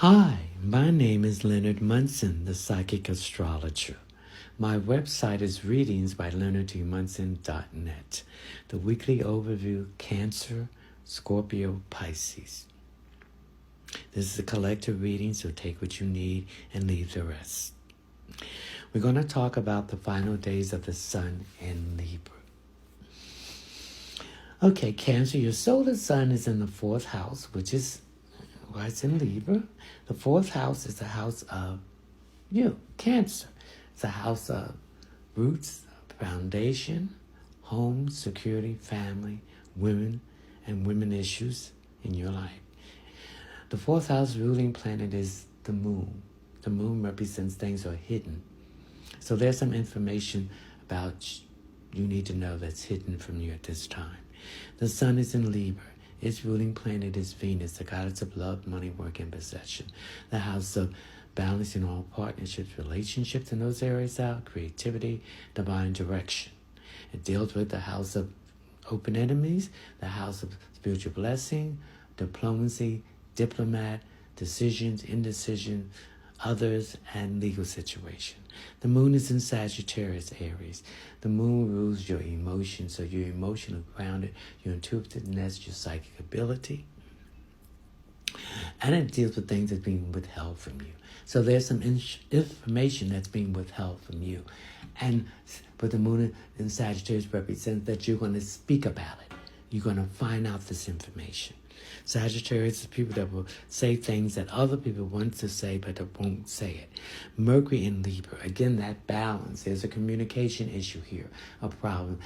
Hi, my name is Leonard Munson, the psychic astrologer. My website is readingsbyleonardmunson.net. The weekly overview, Cancer, Scorpio, Pisces. This is a collective reading, so take what you need and leave the rest. We're going to talk about the final days of the sun in Libra. Okay, Cancer, your solar sun is in the 4th house, which is why it's in Libra. The 4th house is the house of you, Cancer. It's a house of roots, foundation, home, security, family, women, and women issues in your life. The 4th house ruling planet is the moon. The moon represents things that are hidden. So there's some information about you need to know that's hidden from you at this time. The sun is in Libra. Its ruling planet is Venus, the goddess of love, money, work, and possession. The house of balancing all partnerships, relationships in those areas out, creativity, divine direction. It deals with the house of open enemies, the house of spiritual blessing, diplomacy, diplomat, decisions, indecision, others, and legal situation. The moon is in Sagittarius, Aries. The moon rules your emotions, so you're emotionally grounded, your intuitiveness, your psychic ability. And it deals with things that's being withheld from you. So there's some information that's being withheld from you. And but the moon in Sagittarius represents that you're going to speak about it. You're going to find out this information. Sagittarius is people that will say things that other people want to say, but they won't say it. Mercury in Libra, again, that balance. There's a communication issue here, a problem,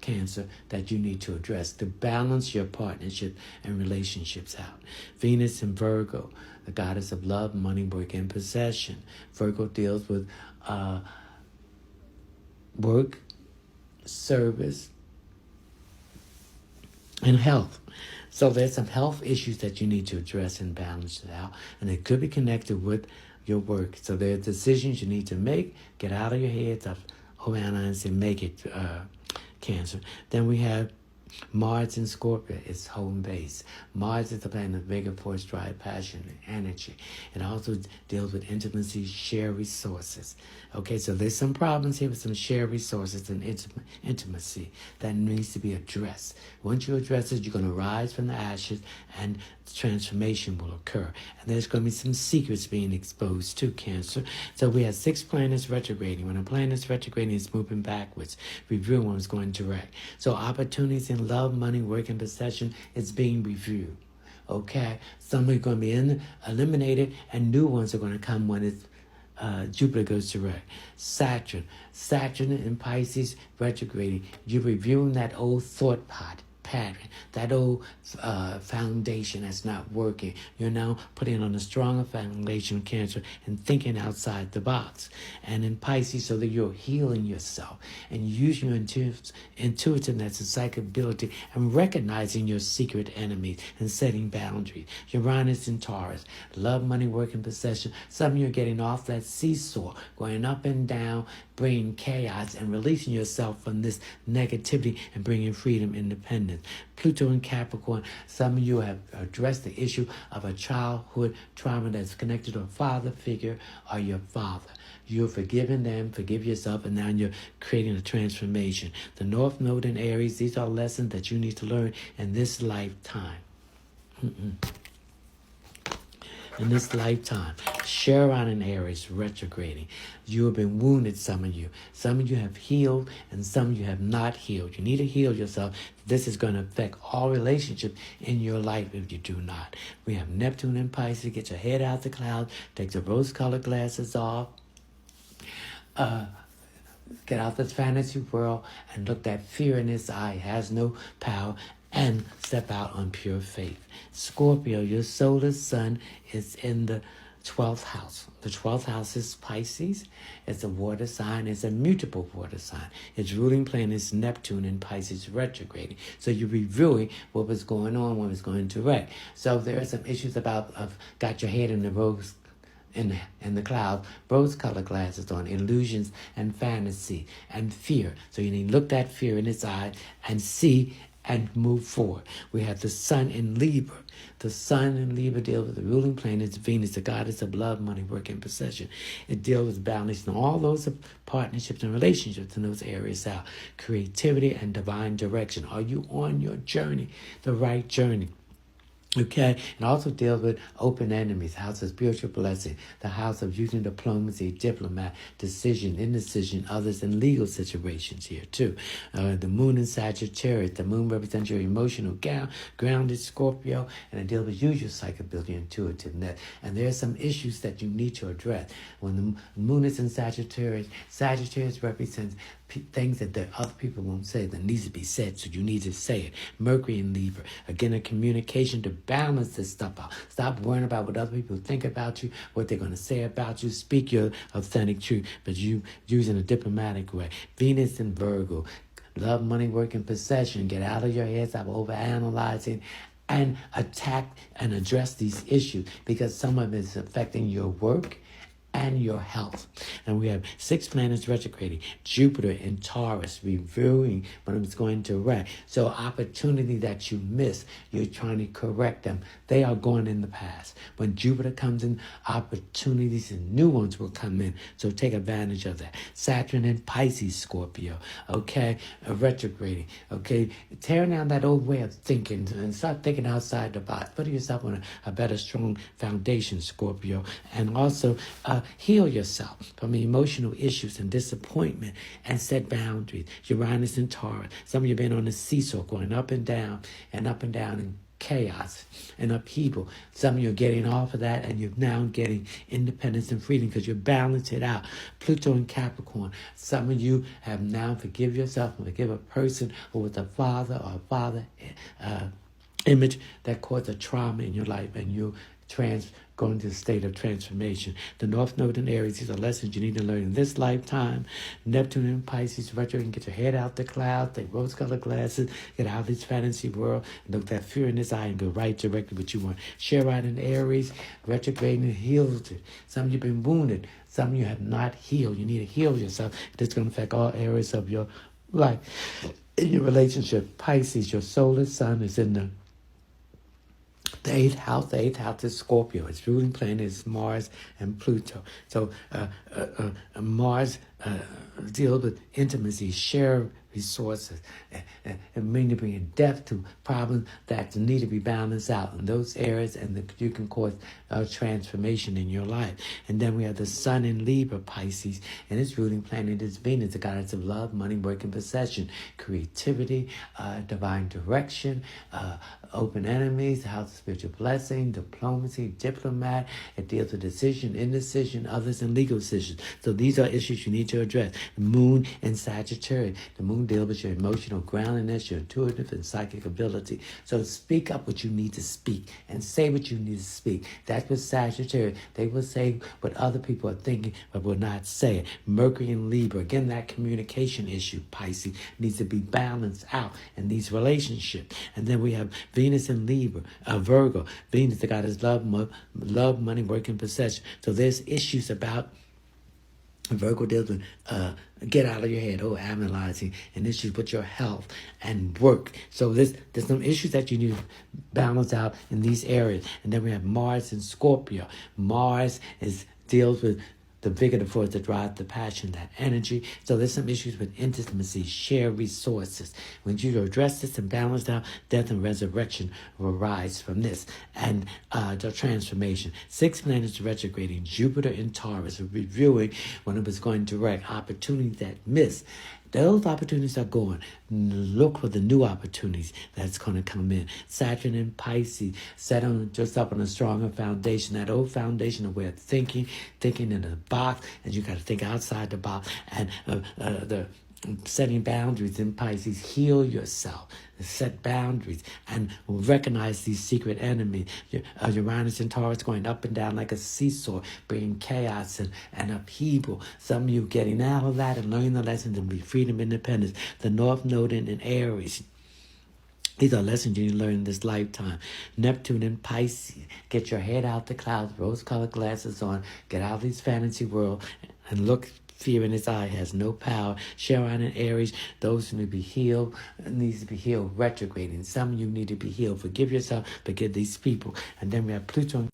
Cancer, that you need to address to balance your partnership and relationships out. Venus in Virgo, the goddess of love, money, work, and possession. Virgo deals with work, service, and health. So there's some health issues that you need to address and balance it out. And it could be connected with your work. So there are decisions you need to make. Get out of your head. And make it, Cancer. Then we have Mars in Scorpio. It's home base. Mars is the planet of vigor, force, drive, passion, and energy. It also deals with intimacy, share resources. Okay, so there's some problems here with some shared resources and intimacy that needs to be addressed. Once you address it, you're going to rise from the ashes and transformation will occur. And there's going to be some secrets being exposed to, Cancer. So we have 6 planets retrograding. When a planet is retrograding, it's moving backwards. Reviewing when it's going direct. So opportunities in love, money, work, and possession is being reviewed. Okay? Some are going to be eliminated and new ones are going to come when it's Jupiter goes direct. Saturn in Pisces retrograding. You're reviewing that old thought pattern, that old foundation that's not working. You're now putting on a stronger foundation, Cancer, and thinking outside the box. And in Pisces, so that you're healing yourself and using your intuitiveness and psychic ability and recognizing your secret enemies and setting boundaries. Uranus in Taurus, love, money, work, and possession. Some of you are getting off that seesaw, going up and down, bringing chaos and releasing yourself from this negativity and bringing freedom, independence. Pluto in Capricorn, some of you have addressed the issue of a childhood trauma that's connected to a father figure or your father. You're forgiving them, forgive yourself, and now you're creating a transformation. The North Node in Aries, these are lessons that you need to learn in this lifetime. In this lifetime. Chiron in Aries retrograding. You have been wounded, some of you. Some of you have healed and some of you have not healed. You need to heal yourself. This is going to affect all relationships in your life if you do not. We have Neptune in Pisces. Get your head out the clouds. Take the rose-colored glasses off. Get out this fantasy world and look that fear in his eye has no power and step out on pure faith. Scorpio, your solar sun is in the 12th house. The 12th house is Pisces. It's a water sign. It's a mutable water sign. Its ruling planet is Neptune in Pisces retrograding. So you're reviewing what was going on when it was going direct. So there are some issues about got your head in the rose in the cloud, rose-colored glasses on, illusions and fantasy and fear. So you need to look that fear in its eye and see and move forward. We have the sun in Libra. The sun in Libra deals with the ruling planet, Venus, the goddess of love, money, work, and possession. It deals with balancing all those partnerships and relationships in those areas out. Creativity and divine direction. Are you on your journey, the right journey? Okay, and also deals with open enemies, house of spiritual blessing, the house of using diplomacy, diplomat, decision, indecision, others, and legal situations here too. The moon in Sagittarius, the moon represents your emotional grounded Scorpio, and it deals with usual psychability, intuitiveness. And there are some issues that you need to address. When the moon is in Sagittarius, Sagittarius represents things that the other people won't say that needs to be said, so you need to say it. Mercury in Libra, again, a communication to balance this stuff out. Stop worrying about what other people think about you, what they're going to say about you. Speak your authentic truth, but you use it in a diplomatic way. Venus in Virgo, love, money, work, and possession. Get out of your head, stop overanalyzing, and attack and address these issues, because some of it is affecting your work and your health. And we have 6 planets retrograding. Jupiter in Taurus, reviewing when it's going to wreck. So opportunity that you miss, you're trying to correct them. They are going in the past. When Jupiter comes in, opportunities and new ones will come in. So take advantage of that. Saturn in Pisces, Scorpio. Okay, retrograding. Okay, tearing down that old way of thinking and start thinking outside the box. Put yourself on a better, strong foundation, Scorpio. And also, heal yourself from emotional issues and disappointment and set boundaries. Uranus and Taurus. Some of you have been on a seesaw going up and down in chaos and upheaval. Some of you are getting off of that and you're now getting independence and freedom because you balance it out. Pluto and Capricorn. Some of you have now forgive yourself and forgive a person who was a father or a father image that caused a trauma in your life, and you going to the state of transformation. The North Node in Aries, these are lessons you need to learn in this lifetime. Neptune in Pisces, retro, and get your head out the clouds, take rose-colored glasses, get out of this fantasy world, and look that fear in this eye and go right directly what you want. Chiron in Aries, retrograde and heals it. Some of you have been wounded. Some of you have not healed. You need to heal yourself. This is going to affect all areas of your life. In your relationship, Pisces, your solar sun is in the 8th house. The 8th house is Scorpio. Its ruling planet is Mars and Pluto. So Mars deals with intimacy, share resources, and mean to bring depth to problems that need to be balanced out in those areas, and you can cause transformation in your life. And then we have the sun in Libra, Pisces, and its ruling planet is Venus, the goddess of love, money, work, and possession, creativity, divine direction, open enemies, house of spiritual blessing, diplomacy, diplomat. It deals with decision, indecision, others, and legal decisions. So these are issues you need to address. The moon in Sagittarius. The moon deals with your emotional groundedness, your intuitive and psychic ability. So speak up what you need to speak and say what you need to speak. That's what Sagittarius. They will say what other people are thinking but will not say it. Mercury in Libra. Again, that communication issue, Pisces, needs to be balanced out in these relationships. And then we have Venus in Libra, Virgo. Venus, the goddess love, money, work, and possession. So there's issues about Virgo deals with get out of your head, analyzing, and issues with your health and work. So there's some issues that you need to balance out in these areas. And then we have Mars and Scorpio. Mars deals with the vigor, the force that drives the passion, that energy. So there's some issues with intimacy, share resources. When you address this and balance out, death and resurrection will rise from this. And the transformation. 6 planets retrograding, Jupiter in Taurus, reviewing when it was going direct, opportunities that miss. Those opportunities are going. Look for the new opportunities that's going to come in. Saturn in Pisces, set on yourself on a stronger foundation. That old foundation of way of thinking in the box, and you got to think outside the box. And the setting boundaries in Pisces, heal yourself, set boundaries, and recognize these secret enemies. Uranus and Taurus going up and down like a seesaw, bringing chaos and upheaval. Some of you getting out of that and learning the lessons and be freedom, independence. The North Node in Aries. These are lessons you need to learn in this lifetime. Neptune in Pisces. Get your head out the clouds, rose-colored glasses on, get out of these fantasy world, and look fear in his eye has no power. Chiron and Aries, those who need to be healed, needs to be healed retrograding. Some of you need to be healed. Forgive yourself, forgive these people. And then we have Pluto and